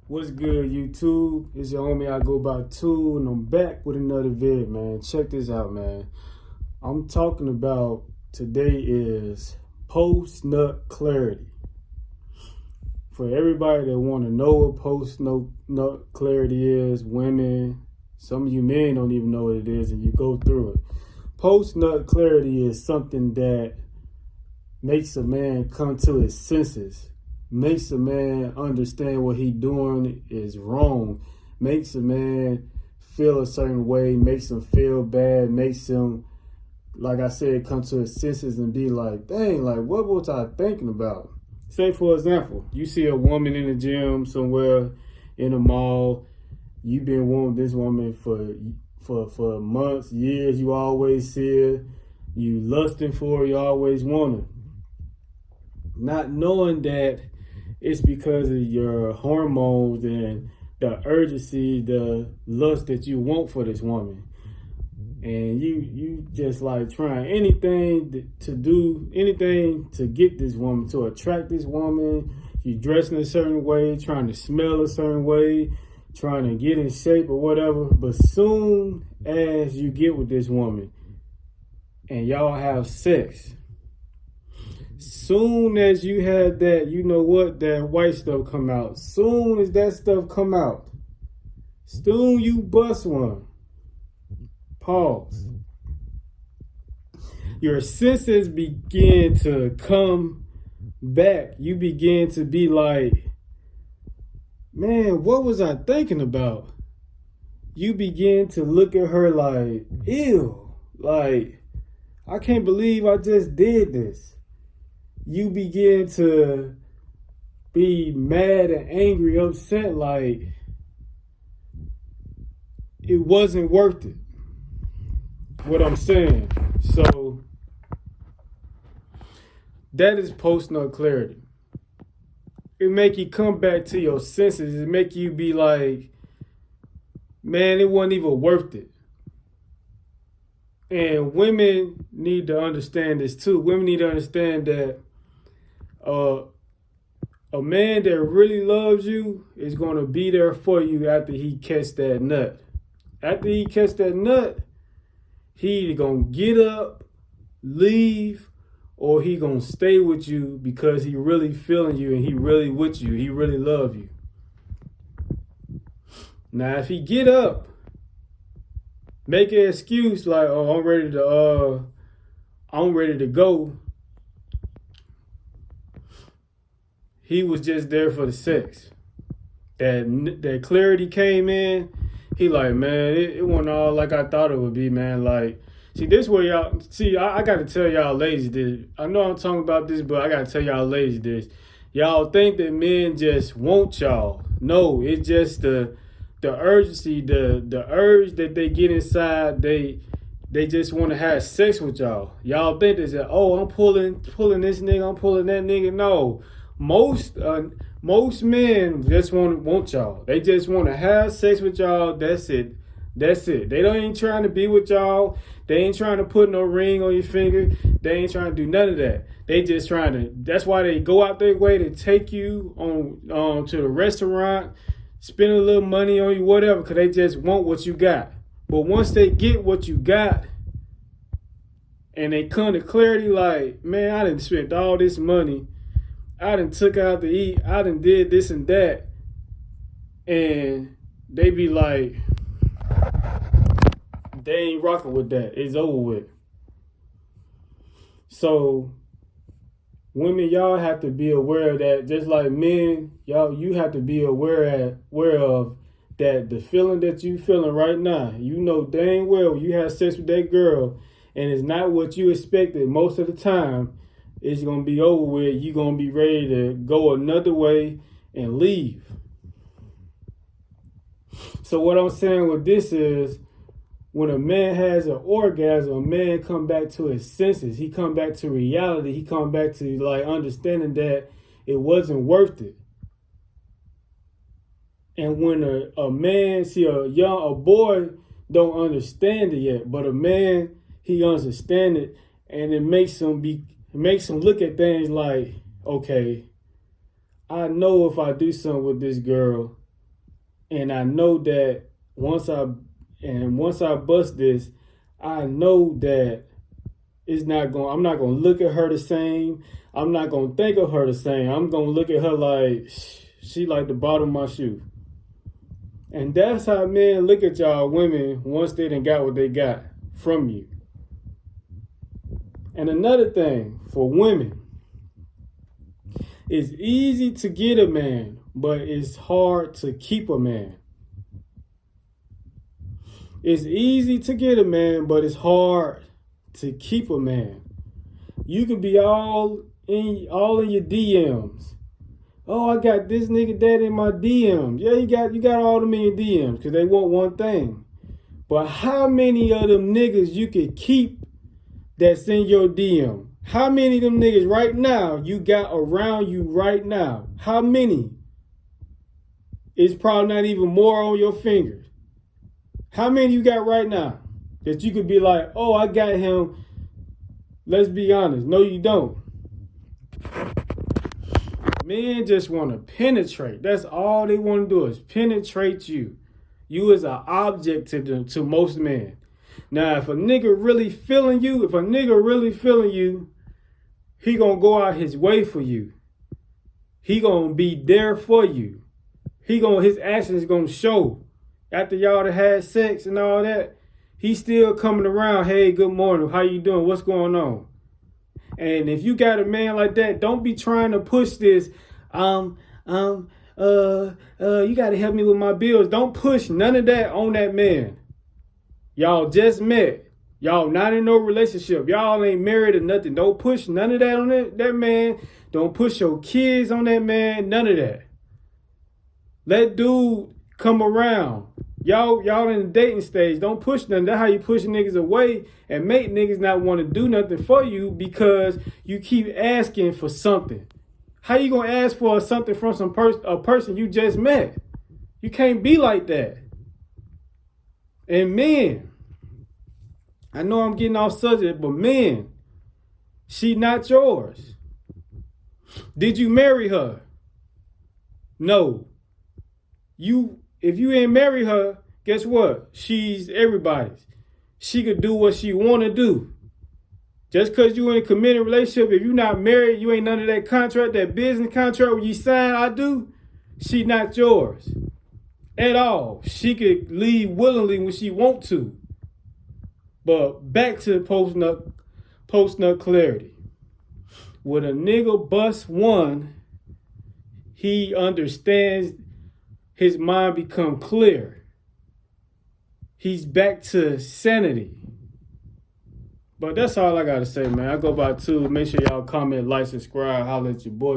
What's good, YouTube? It's your homie, I go by Two, and I'm back with another vid, man. Check this out, man. I'm talking about today is post-nut clarity. For everybody that want to know what post-nut clarity is, women, some of you men don't even know what it is, and you go through it. Post-nut clarity is something that makes a man come to his senses, makes a man understand what he doing is wrong, makes a man feel a certain way, makes him feel bad, makes him, like I said, come to his senses and be like, dang, like what was I thinking about? Say, for example, you see a woman in the gym somewhere, in a mall. You've been wanting this woman for months, years. You always see her. You lusting for her. You always want her. Not knowing that it's because of your hormones and the urgency, the lust that you want for this woman. And you just like trying anything to do anything to get this woman, to attract this woman. You dressing a certain way, trying to smell a certain way, trying to get in shape or whatever. But soon as you get with this woman and y'all have sex, soon as you have that, you know what, that white stuff come out. Soon as that stuff come out, soon you bust one. Pause. Your senses begin to come back. You begin to be like, man, what was I thinking about? You begin to look at her like, ew, like, I can't believe I just did this. You begin to be mad and angry, upset, like it wasn't worth it. What I'm saying. So that is post-nut clarity. It make you come back to your senses. It make you be like, man, it wasn't even worth it. And women need to understand this too. Women need to understand that a man that really loves you is going to be there for you after he catch that nut. After he catch that nut, he either going to get up, leave, or he going to stay with you because he really feeling you and he really with you. He really love you. Now, if he get up, make an excuse like, oh, I'm ready to go. He was just there for the sex. That clarity came in. He like, man, it wasn't all like I thought it would be, man. Like, see, this way y'all, see, I got to tell y'all ladies this. I know I'm talking about this, but I got to tell y'all ladies this. Y'all think that men just want y'all. No, it's just the urgency, the urge that they get inside. They just want to have sex with y'all. Y'all think that, oh, I'm pulling this nigga, I'm pulling that nigga. No. Most men just want y'all. They just want to have sex with y'all. That's it. They ain't trying to be with y'all. They ain't trying to put no ring on your finger. They ain't trying to do none of that. They just trying to. That's why they go out their way to take you on to the restaurant, spend a little money on you, whatever, because they just want what you got. But once they get what you got, and they come to clarity, like, man, I done spent all this money. I done took out to eat. I done did this and that. And they be like, they ain't rocking with that. It's over with. So women, y'all have to be aware of that. Just like men, you have to be aware of that the feeling that you feeling right now. You know dang well you have sex with that girl and it's not what you expected most of the time. It's going to be over with. You're going to be ready to go another way and leave. So what I'm saying with this is, when a man has an orgasm, a man come back to his senses. He come back to reality. He come back to like understanding that it wasn't worth it. And when a man see a boy don't understand it yet, but a man, he understand it, and it makes him look at things like, okay, I know if I do something with this girl, And I know that once I bust this, I know that I'm not gonna look at her the same. I'm not gonna think of her the same. I'm gonna look at her like she like the bottom of my shoe. And that's how men look at y'all women once they done got what they got from you. And another thing for women, it's easy to get a man, but it's hard to keep a man. It's easy to get a man, but it's hard to keep a man. You could be all in your DMs. Oh, I got this nigga that in my DMs. Yeah, you got all them in your DMs because they want one thing. But how many of them niggas you could keep that's in your DM? How many of them niggas right now you got around you right now? How many? It's probably not even more on your fingers. How many you got right now that you could be like, oh, I got him. Let's be honest. No, you don't. Men just want to penetrate. That's all they want to do is penetrate you. You is an object to them, to most men. Now, if a nigga really feeling you, he gonna go out his way for you. He gonna be there for you. His actions gonna show. After y'all done had sex and all that, he's still coming around. Hey, good morning. How you doing? What's going on? And if you got a man like that, don't be trying to push this. You got to help me with my bills. Don't push none of that on that man. Y'all just met. Y'all not in no relationship. Y'all ain't married or nothing. Don't push none of that on that man. Don't push your kids on that man. None of that. Let dude come around. Y'all in the dating stage. Don't push nothing. That's how you push niggas away and make niggas not want to do nothing for you because you keep asking for something. How you gonna ask for something from a person you just met? You can't be like that. And men, I know I'm getting off subject, but men, she not yours. Did you marry her? No. If you ain't marry her, guess what? She's everybody's. She could do what she want to do. Just because you in a committed relationship, if you not married, you ain't under that contract, that business contract where you sign, I do, she not yours at all. She could leave willingly when she want to. But back to post-nut clarity. When a nigga bust one, he understands. His mind become clear. He's back to sanity. But that's all I got to say, man. I go by 2. Make sure y'all comment, like, subscribe, holler at your boy,